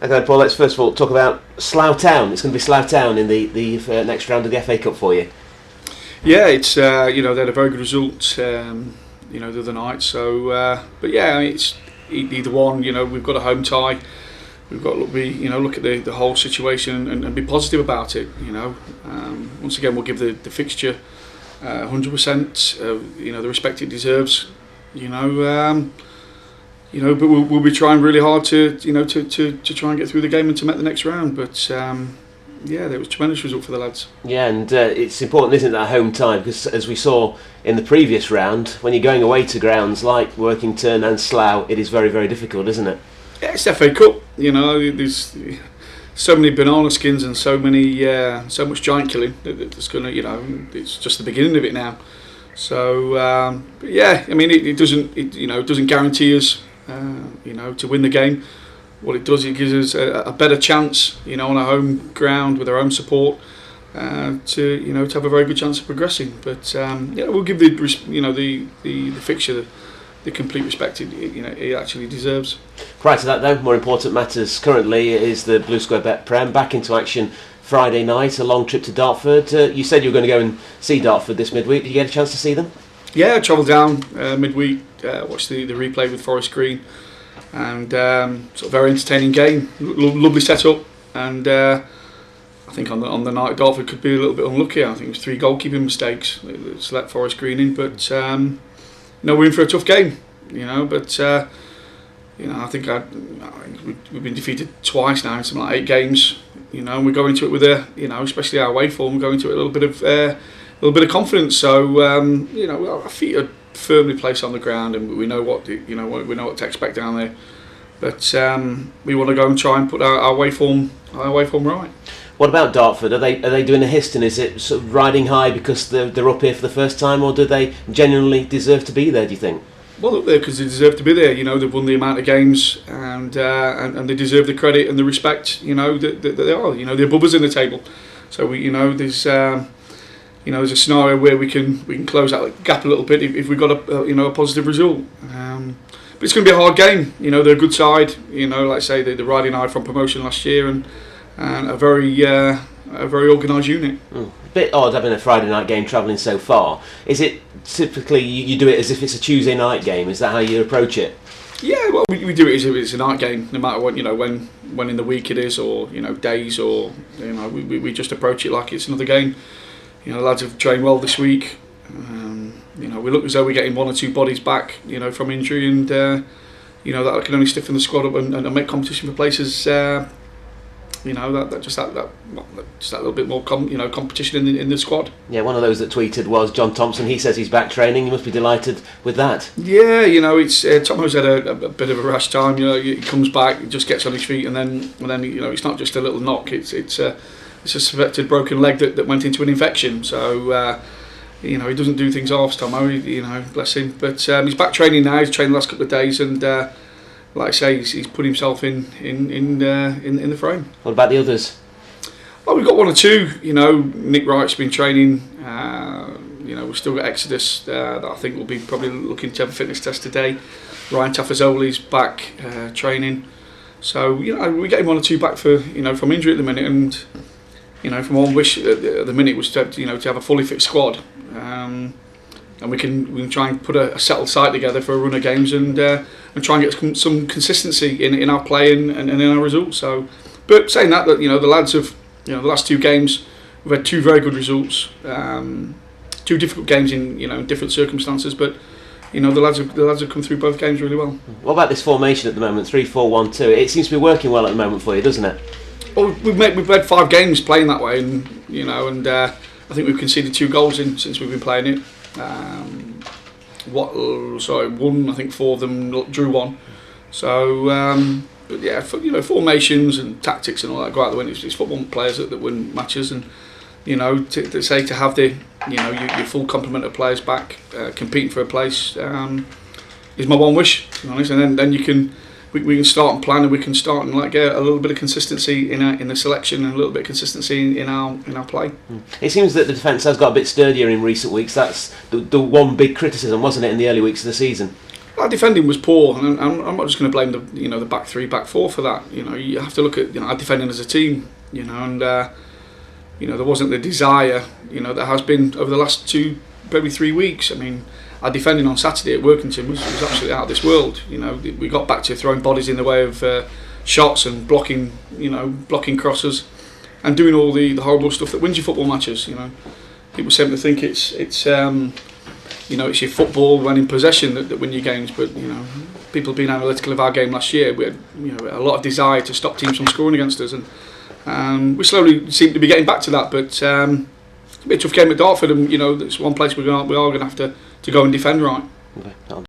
Okay, Paul, let's first of all talk about Slough Town. It's going to be Slough Town in the next round of the FA Cup for you. Yeah, it's they had a very good result the other night. So, but yeah, it's either one. We've got a home tie. We've got to look at the whole situation and be positive about it. Once again, we'll give the fixture 100%. The respect it deserves. But we'll be trying really hard to try and get through the game and to make the next round. But it was a tremendous result for the lads. Yeah, and it's important, isn't it, that home tie? Because as we saw in the previous round, when you're going away to grounds like Workington and Slough, it is very, very difficult, isn't it? Yeah, it's FA Cup. There's so many banana skins and so much giant killing. That's gonna, it's just the beginning of it now. So it doesn't guarantee us, to win the game. What it does, it gives us a better chance, on our home ground with our own support, to have a very good chance of progressing. But we'll give the fixture the complete respect it actually deserves. Prior to that, though, more important matters currently is the Blue Square Bet Prem back into action Friday night. A long trip to Dartford. You said you were going to go and see Dartford this midweek. Did you get a chance to see them? Yeah, I travelled down midweek, watched the replay with Forest Green, and sort of very entertaining game. Lovely setup, and I think on the night Dartford could be a little bit unlucky. I think it was 3 goalkeeping mistakes that let Forest Green in, but we're in for a tough game. I think we've been defeated twice now in something like 8 games. And we're going into it with especially our away form, going into it with a little bit of confidence. So our feet are firmly placed on the ground, and we know what to expect down there. But we want to go and try and put our away form right. What about Dartford? Are they doing a hist, and is it sort of riding high because they're up here for the first time, or do they genuinely deserve to be there, do you think? Well, up there because they deserve to be there. They've won the amount of games, and they deserve the credit and the respect. That they are. They're above us in the table. So there's there's a scenario where we can close that gap a little bit if we got a positive result. But it's going to be a hard game. They're a good side. Like I say, they're riding high from promotion last year, and a very organised unit. A bit odd having a Friday night game travelling so far. Is it typically you do it as if it's a Tuesday night game? Is that how you approach it? Yeah, well, we do it as if it's a night game, no matter what when in the week it is, or days, or we just approach it like it's another game. The lads have trained well this week. We look as though we're getting 1 or 2 bodies back, from injury, and that can only stiffen the squad up and make competition for places. Just that little bit more competition in the squad. Yeah, one of those that tweeted was John Thompson. He says he's back training. You must be delighted with that. Yeah, it's Tomo's had a bit of a rash time. He comes back, he just gets on his feet, and then it's not just a little knock. It's a suspected broken leg that went into an infection. So he doesn't do things half, Tomo. Bless him. But he's back training now. He's trained the last couple of days, and like I say, he's put himself in the frame. What about the others? Well, we've got 1 or 2. Nick Wright's been training. We've still got Exodus that I think will be probably looking to have a fitness test today. Ryan Tafazoli's back training. So we're getting 1 or 2 back for from injury at the minute, and from one wish at the minute was to have a fully fit squad. And we can try and put a settled side together for a run of games and try and get some consistency in our play and in our results. So, but saying that the lads have the last 2 games we've had 2 very good results, 2 difficult games in different circumstances, but the lads have come through both games really well. What about this formation at the moment, 3-4-1-2? It seems to be working well at the moment for you, doesn't it? Well, we've had 5 games playing that way, and I think we've conceded 2 goals since we've been playing it. 1, I think 4 of them drew 1. So, but yeah, formations and tactics and all that go out the window. It's football players that win matches, and to have the your full complement of players back competing for a place is my one wish, to be honest. And then we can start and plan, and we can start and get a little bit of consistency in the selection and a little bit of consistency in our play. It seems that the defence has got a bit sturdier in recent weeks. That's the one big criticism, wasn't it, in the early weeks of the season? Our defending was poor, and I'm not just going to blame the back three, back four for that. You have to look at our defending as a team. And there wasn't the desire that has been over the last 2, maybe 3 weeks. I mean, our defending on Saturday at Workington was absolutely out of this world. We got back to throwing bodies in the way of shots and blocking crosses, and doing all the horrible stuff that wins your football matches. People seem to think it's it's your football when in possession that win your games, but people being analytical of our game last year, we had a lot of desire to stop teams from scoring against us, and we slowly seem to be getting back to that. But it's a bit tough game at Dartford, and it's one place we are going to have to go and defend right. Okay.